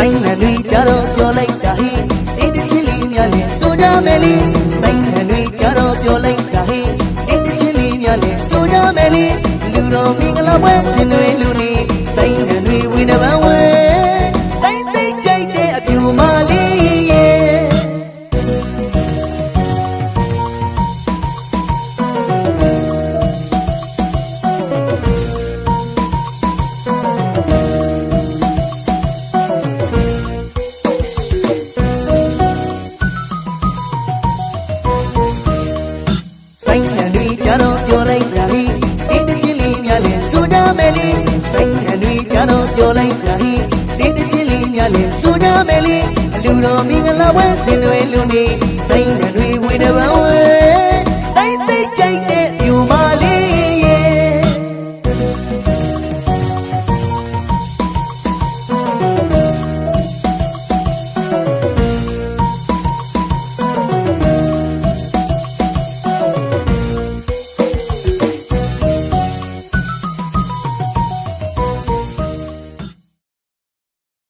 ဆိုင်နှံတွေကြတော့ပြောလိုက်တာဟိအေးတချင်းလေးများလဲဆိုကြမယ်လေဆိုင်နှံတွေကြတော့ပြောလိုက်တာဟိအေးတချင်းလေးများလဲဆိုကြမယ်လေလူတော်မင်္ဂလာပွဲဆင်နွှဲလူနေဆိုင်နှံတွေဝိနဘဝဲဆိုင်သိကြိုက်တဲ့အပြူမလေးရဲ့ဆိုင်နှံတွေကြတော့ပြောလိုက်တာဟိဒီတချင်းလေးများလဲဆိုကြမယ်လေဆိုင်နှံတွေကြတော့ပြောလိုက်တာဟိဒီတချင်းလေးများလဲဆိုကြမယ်လေအလူတော်မင်္ဂလာပွဲဆင်နွှဲလူနေဆိုင်နှံတွေဝိနဘဝဲ